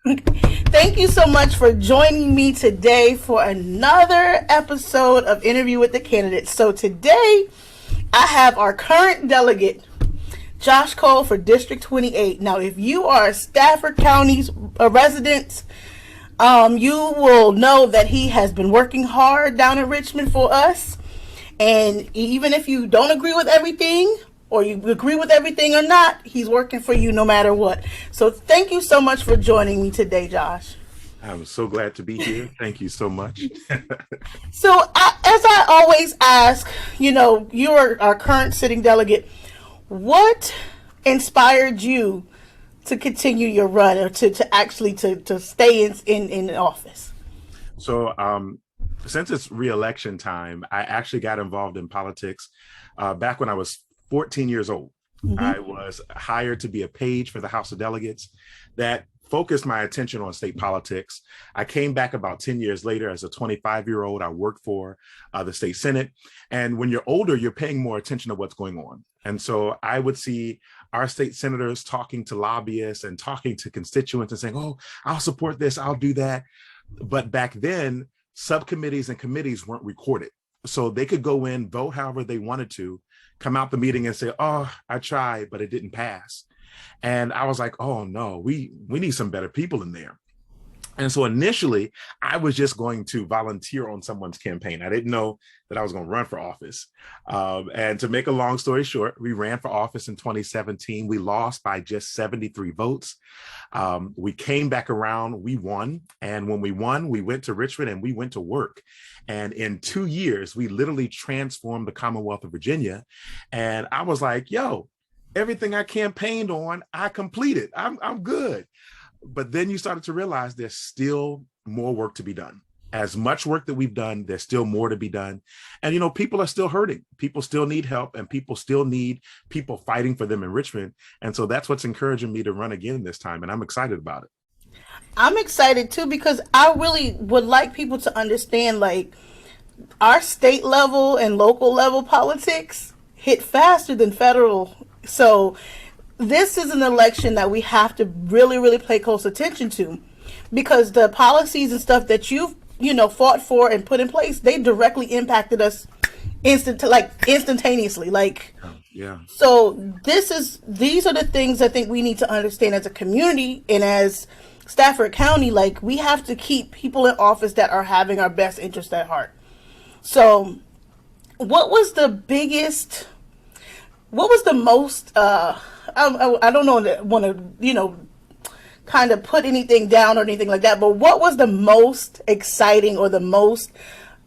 Thank you so much for joining me today for another episode of Interview with the Candidates. So today I have our current delegate, Josh Cole for District 28. Now, if you are a Stafford County's resident, you will know that he has been working hard down in Richmond for us. And even if you don't agree with everything, or you agree with everything or not, he's working for you no matter what. So thank you so much for joining me today, Josh. I'm so glad to be here. Thank you so much. So as I always ask, you're our current sitting delegate. What inspired you to continue your run, or to actually to stay in office? So since it's re-election time, I actually got involved in politics back when I was 14 years old. Mm-hmm. I was hired to be a page for the House of Delegates that focused my attention on state politics. I came back about 10 years later as a 25-year-old. I worked for the state Senate. And when you're older, you're paying more attention to what's going on. And so I would see our state senators talking to lobbyists and talking to constituents and saying, oh, I'll support this, I'll do that. But back then, subcommittees and committees weren't recorded. So they could go in, vote however they wanted to, come out the meeting and say, oh, I tried, but it didn't pass. And I was like, oh no, we need some better people in there. And so initially, I was just going to volunteer on someone's campaign. I didn't know that I was going to run for office. And to make a long story short, we ran for office in 2017. We lost by just 73 votes. We came back around, we won. And when we won, we went to Richmond and we went to work. And in 2 years, we literally transformed the Commonwealth of Virginia. And I was like, yo, everything I campaigned on, I completed. I'm good. But then you started to realize there's still more work to be done. As much work that we've done, there's still more to be done. And, people are still hurting. People still need help, and people still need people fighting for them in Richmond. And so that's what's encouraging me to run again this time. And I'm excited about it. I'm excited too, because I really would like people to understand, like, our state level and local level politics hit faster than federal. So this is an election that we have to really, really pay close attention to, because the policies and stuff that you've, fought for and put in place, they directly impacted us instantaneously. Yeah. So these are the things I think we need to understand as a community and as Stafford County. Like, we have to keep people in office that are having our best interest at heart. So what was the most, I don't want to, kind of put anything down or anything like that, but what was the most exciting or the most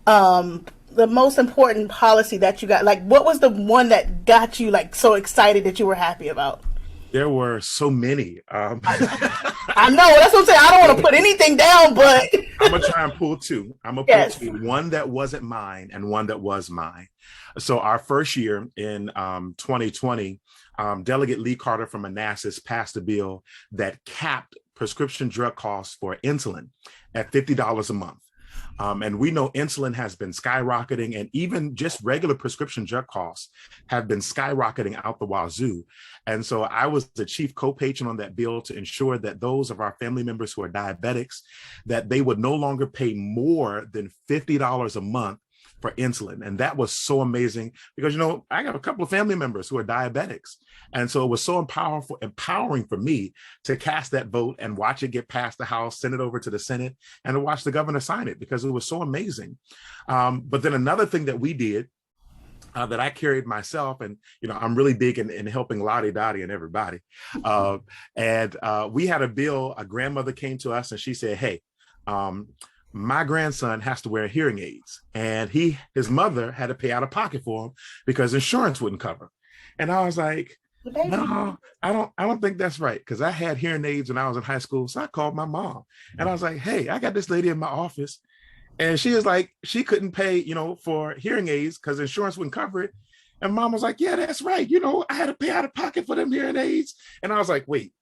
important policy that you got? Like, what was the one that got you, like, so excited that you were happy about? There were so many. I know, that's what I'm saying. I don't want to put anything down, but I'm going to try and pull two. I'm going to pull two. One that wasn't mine and one that was mine. So our first year in 2020, Delegate Lee Carter from Manassas passed a bill that capped prescription drug costs for insulin at $50 a month. And we know insulin has been skyrocketing, and even just regular prescription drug costs have been skyrocketing out the wazoo. And so I was the chief co-patron on that bill to ensure that those of our family members who are diabetics, that they would no longer pay more than $50 a month for insulin. And that was so amazing because, I got a couple of family members who are diabetics. And so it was so empowering for me to cast that vote and watch it get past the House, send it over to the Senate, and to watch the governor sign it, because it was so amazing. But then another thing that we did that I carried myself, and, I'm really big in helping Lottie Dottie and everybody. And we had a bill, a grandmother came to us and she said, hey, my grandson has to wear hearing aids, and his mother had to pay out of pocket for him because insurance wouldn't cover. And I was like, no, I don't think that's right, because I had hearing aids when I was in high school. So I called my mom and I was like, hey, I got this lady in my office, and she was like, she couldn't pay, for hearing aids because insurance wouldn't cover it. And mom was like, yeah, that's right. I had to pay out of pocket for them hearing aids. And I was like, wait,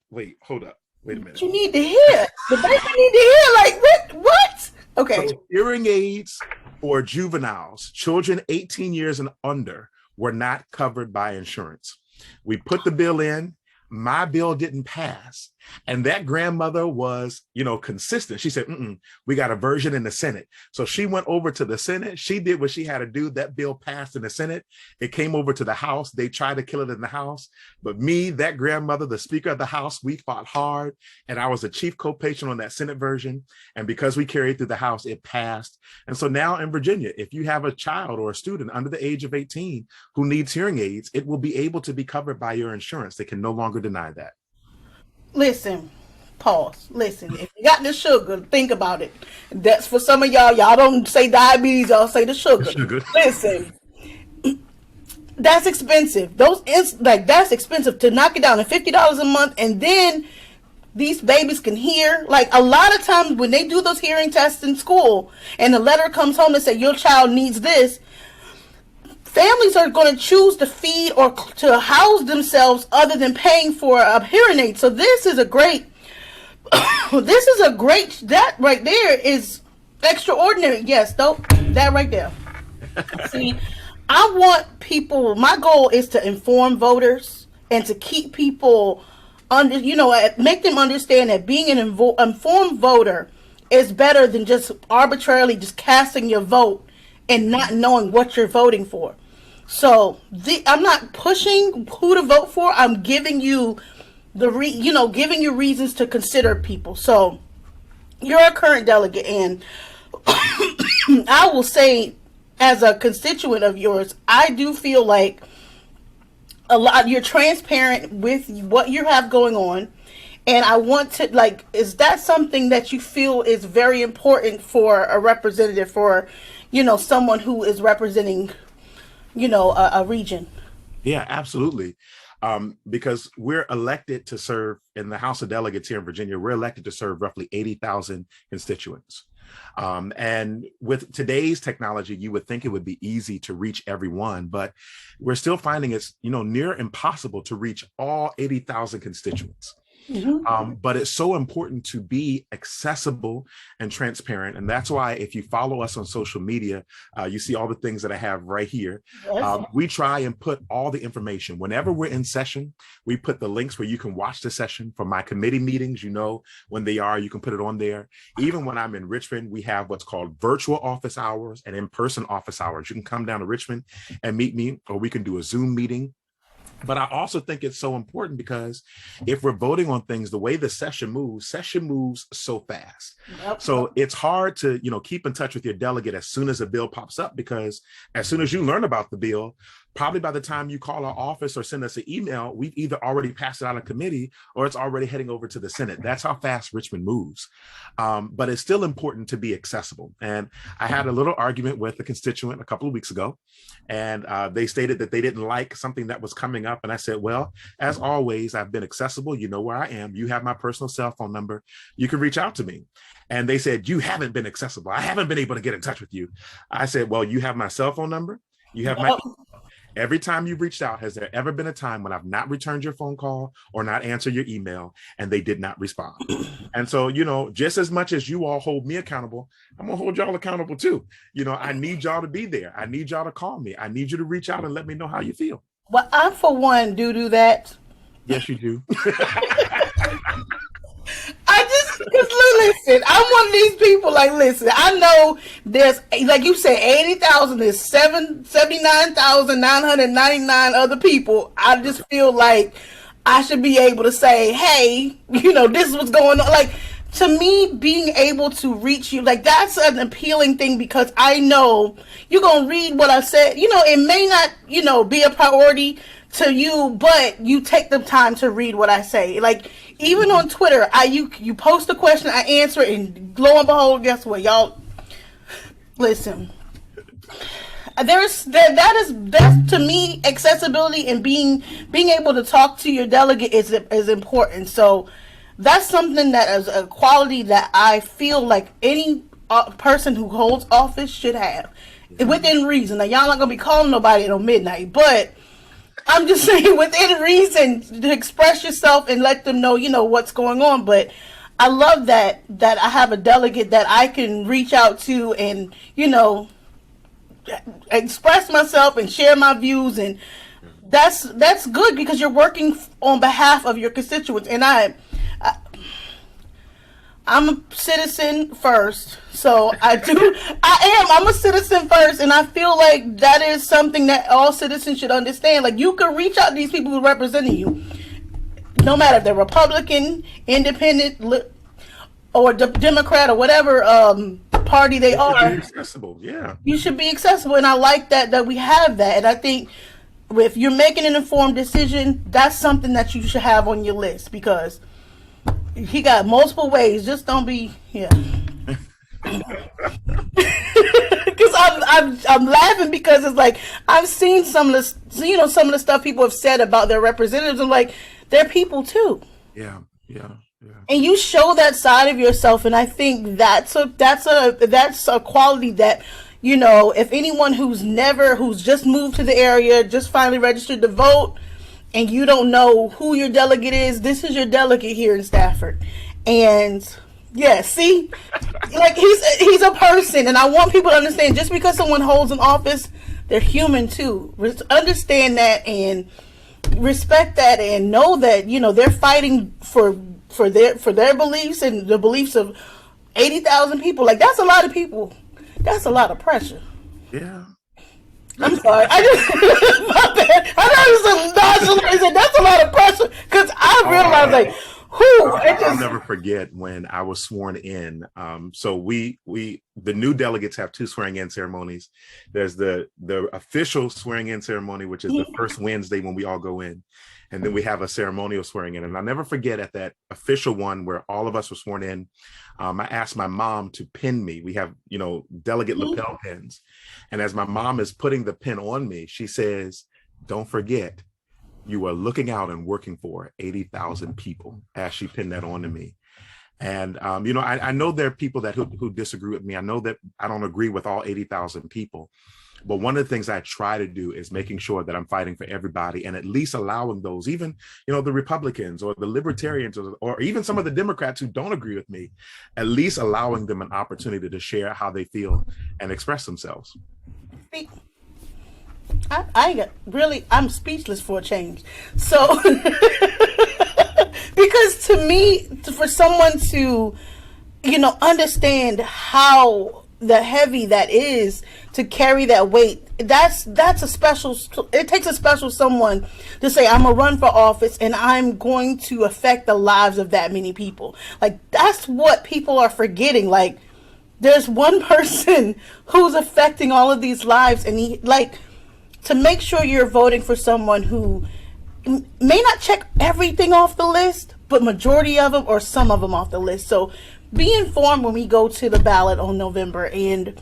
hold up. Wait a minute. You need to hear. The baby need to hear. Like, what? Okay. So hearing aids for juveniles, children 18 years and under, were not covered by insurance. We put the bill in. My bill didn't pass. And that grandmother was, consistent. She said, we got a version in the Senate. So she went over to the Senate. She did what she had to do. That bill passed in the Senate. It came over to the House. They tried to kill it in the House. But me, that grandmother, the Speaker of the House, we fought hard. And I was the chief co-patron on that Senate version. And because we carried through the House, it passed. And so now in Virginia, if you have a child or a student under the age of 18 who needs hearing aids, it will be able to be covered by your insurance. They can no longer deny that. Listen, pause. Listen, if you got the sugar, think about it. That's for some of y'all. Y'all don't say diabetes, y'all say the sugar. Listen, that's expensive. That's expensive to knock it down to $50 a month, and then these babies can hear. Like, a lot of times when they do those hearing tests in school and the letter comes home and say your child needs this, families are going to choose to feed or to house themselves other than paying for a hearing aid. So this is a great, that right there is extraordinary. Yes, though, that right there. See, I want people, my goal is to inform voters and to keep people make them understand that being an informed voter is better than just arbitrarily just casting your vote and not knowing what you're voting for. So I'm not pushing who to vote for. I'm giving you giving you reasons to consider people. So you're a current delegate, and I will say, as a constituent of yours, I do feel like you're transparent with what you have going on, and I want to, is that something that you feel is very important for a representative, for someone who is representing a region? Yeah, absolutely. Because we're elected to serve in the House of Delegates here in Virginia. We're elected to serve roughly 80,000 constituents. And with today's technology, you would think it would be easy to reach everyone, but we're still finding it's, near impossible to reach all 80,000 constituents. Mm-hmm. But it's so important to be accessible and transparent. And that's why if you follow us on social media, you see all the things that I have right here. Yes. We try and put all the information. Whenever we're in session, we put the links where you can watch the session. For my committee meetings, when they are, you can put it on there. Even when I'm in Richmond, we have what's called virtual office hours and in-person office hours. You can come down to Richmond and meet me, or we can do a Zoom meeting. But I also think it's so important because if we're voting on things, the way the session moves so fast. Yep. So it's hard to, keep in touch with your delegate as soon as a bill pops up, because as soon as you learn about the bill, probably by the time you call our office or send us an email, we've either already passed it out of committee or it's already heading over to the Senate. That's how fast Richmond moves. But it's still important to be accessible. And I had a little argument with a constituent a couple of weeks ago, and they stated that they didn't like something that was coming up. And I said, well, as always, I've been accessible. You know where I am. You have my personal cell phone number. You can reach out to me. And they said, you haven't been accessible. I haven't been able to get in touch with you. I said, well, you have my cell phone number. You have my Every time you've reached out, has there ever been a time when I've not returned your phone call or not answered your email and they did not respond? And so, just as much as you all hold me accountable, I'm going to hold y'all accountable too. I need y'all to be there. I need y'all to call me. I need you to reach out and let me know how you feel. Well, I, for one, do that. Yes, you do. Listen, I'm one of these people, listen, I know there's, like you said, 80,000, there's 79,999 other people. I just feel like I should be able to say, hey, this is what's going on. To me, being able to reach you, that's an appealing thing, because I know you're going to read what I said. It may not, be a priority to you, but you take the time to read what I say. Even on Twitter, you post a question, I answer it, and lo and behold, guess what, y'all? Listen, that's to me, accessibility and being able to talk to your delegate is important. So that's something that is a quality that I feel like any person who holds office should have, within reason. Now, y'all not gonna be calling nobody at midnight, but I'm just saying, within reason, to express yourself and let them know, what's going on. But I love that I have a delegate that I can reach out to and, express myself and share my views. And that's good, because you're working on behalf of your constituents. And I I'm a citizen first, so I'm a citizen first, and I feel like that is something that all citizens should understand. Like, you can reach out to these people who are representing you, no matter if they're Republican, Independent, or Democrat, or whatever party they are. Accessible, yeah. You should be accessible, and I like that we have that. And I think if you're making an informed decision, that's something that you should have on your list, because he got multiple ways. Just don't be, yeah. Because I'm laughing because it's like I've seen some of the stuff people have said about their representatives. I'm like, they're people too. Yeah. And you show that side of yourself, and I think that's a quality that, if anyone who's just moved to the area, just finally registered to vote, and you don't know who your delegate is, this is your delegate here in Stafford. And yeah, see, like he's a person, and I want people to understand, just because someone holds an office, they're human too. Understand that and respect that, and know that they're fighting for their beliefs and the beliefs of 80,000 people. Like, that's a lot of people. That's a lot of pressure. Yeah. I'm sorry. My bad. I know it was a nonchalant. That's a lot of pressure, because I realized, like, I'll never forget when I was sworn in. So the new delegates have two swearing in ceremonies. There's the official swearing in ceremony, which is the first Wednesday when we all go in. And then we have a ceremonial swearing in. And I'll never forget, at that official one where all of us were sworn in, I asked my mom to pin me. We have, delegate lapel pins. And as my mom is putting the pin on me, she says, "Don't forget, you are looking out and working for 80,000 people," as she pinned that onto me. And, I know there are people who disagree with me. I know that I don't agree with all 80,000 people. But one of the things I try to do is making sure that I'm fighting for everybody, and at least allowing those, even, the Republicans or the Libertarians or even some of the Democrats who don't agree with me, at least allowing them an opportunity to share how they feel and express themselves. I'm speechless for a change. So, because to me, for someone to, understand how the heavy that is to carry that weight, that's a special, it takes a special someone to say, I'm gonna run for office and I'm going to affect the lives of that many people. Like, that's what people are forgetting. Like, there's one person who's affecting all of these lives, and to make sure you're voting for someone who may not check everything off the list, but majority of them or some of them off the list. So be informed when we go to the ballot on November. And,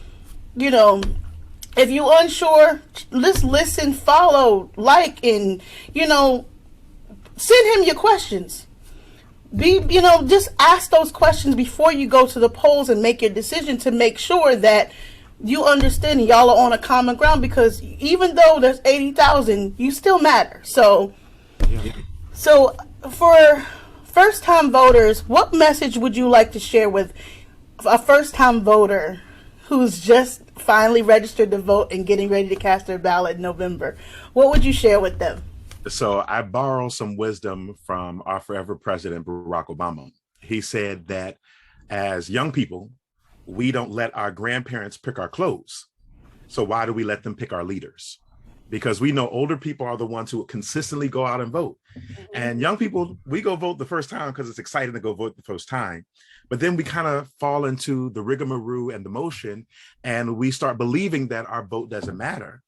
if you're unsure, just listen, follow, and, send him your questions. Just ask those questions before you go to the polls and make your decision, to make sure that you understand and y'all are on a common ground, because even though there's 80,000, you still matter. So for first-time voters, what message would you like to share with a first-time voter who's just finally registered to vote and getting ready to cast their ballot in November? What would you share with them? So I borrow some wisdom from our forever president, Barack Obama. He said that as young people, we don't let our grandparents pick our clothes. So why do we let them pick our leaders? Because we know older people are the ones who consistently go out and vote. And young people, we go vote the first time because it's exciting to go vote the first time. But then we kind of fall into the rigmarole and the motion, and we start believing that our vote doesn't matter.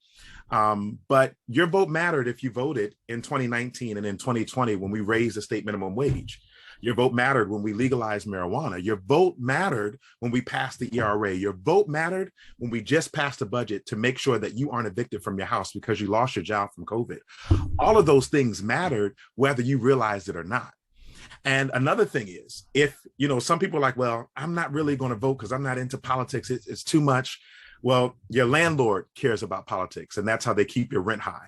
But your vote mattered if you voted in 2019 and in 2020 when we raised the state minimum wage. Your vote mattered when we legalized marijuana. Your vote mattered when we passed the ERA. Your vote mattered when we just passed a budget to make sure that you aren't evicted from your house because you lost your job from COVID. All of those things mattered, whether you realized it or not. And another thing is, if, some people are like, well, I'm not really going to vote because I'm not into politics. It's too much. Well, your landlord cares about politics, and that's how they keep your rent high.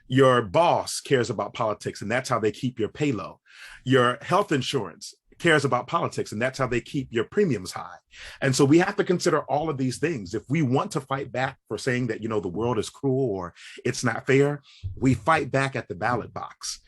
Your boss cares about politics, and that's how they keep your pay low. Your health insurance cares about politics, and that's how they keep your premiums high. And so we have to consider all of these things. If we want to fight back for saying that, the world is cruel or it's not fair, we fight back at the ballot box.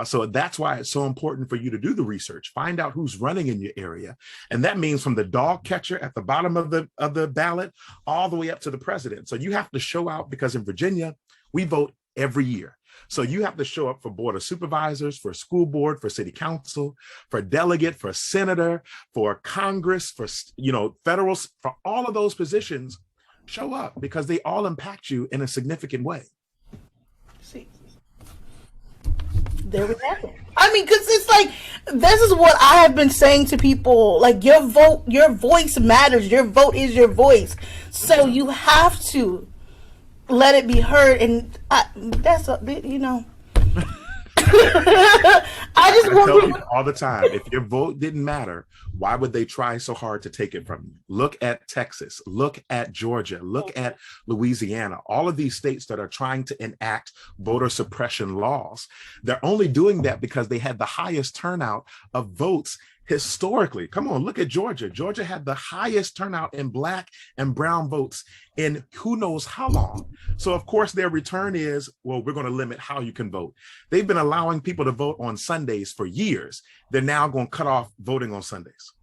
So that's why it's so important for you to do the research, find out who's running in your area. And that means from the dog catcher at the bottom of the ballot all the way up to the president. So you have to show out, because in Virginia, we vote every year. So you have to show up for board of supervisors, for school board, for city council, for delegate, for senator, for Congress, for, federal, for all of those positions. Show up, because they all impact you in a significant way. See, there we have it. I mean, because it's like, this is what I have been saying to people, like, your voice matters. Your vote is your voice. So you have to let it be heard. And I just tell people all the time, if your vote didn't matter, why would they try so hard to take it from you? Look at Texas, look at Georgia, look at Louisiana, all of these states that are trying to enact voter suppression laws. They're only doing that because they had the highest turnout of votes historically. Come on, look at Georgia. Georgia had the highest turnout in Black and brown votes in who knows how long. So of course their return is, well, we're going to limit how you can vote. They've been allowing people to vote on Sundays for years. They're now going to cut off voting on Sundays.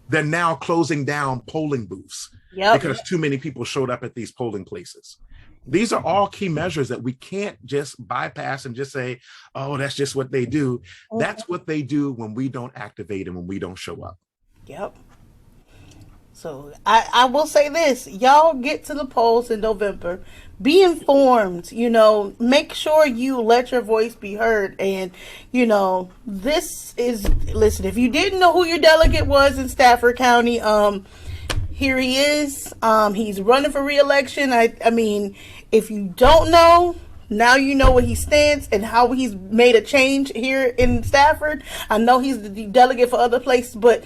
They're now closing down polling booths because too many people showed up at these polling places. These are all key measures that we can't just bypass and just say, oh, that's just what they do. That's what they do when we don't activate and when we don't show up. Yep. So I will say this, y'all get to the polls in November, be informed, make sure you let your voice be heard. And, listen, if you didn't know who your delegate was in Stafford County, here he is. He's running for re-election. I mean, if you don't know, now you know where he stands and how he's made a change here in Stafford. I know he's the delegate for other places, but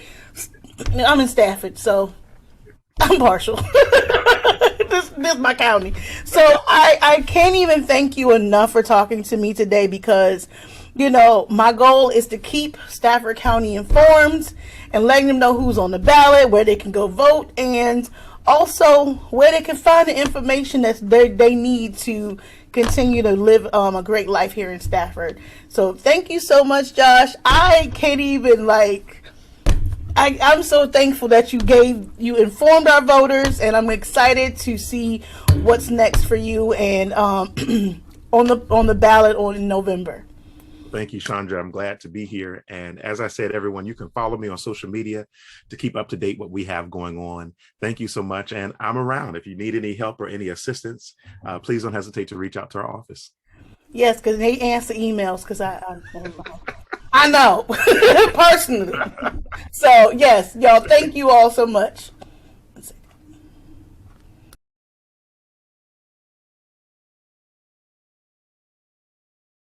I'm in Stafford, so I'm partial. This is my county. So I can't even thank you enough for talking to me today, because my goal is to keep Stafford County informed and letting them know who's on the ballot, where they can go vote, and also where they can find the information that they need to continue to live a great life here in Stafford. So thank you so much, Josh. I can't even I'm so thankful that you informed our voters, and I'm excited to see what's next for you and on the ballot in November. Thank you, Chandra. I'm glad to be here. And as I said, everyone, you can follow me on social media to keep up to date what we have going on. Thank you so much. And I'm around. If you need any help or any assistance, please don't hesitate to reach out to our office. Yes, because they answer emails, because I know personally. So yes, y'all, thank you all so much.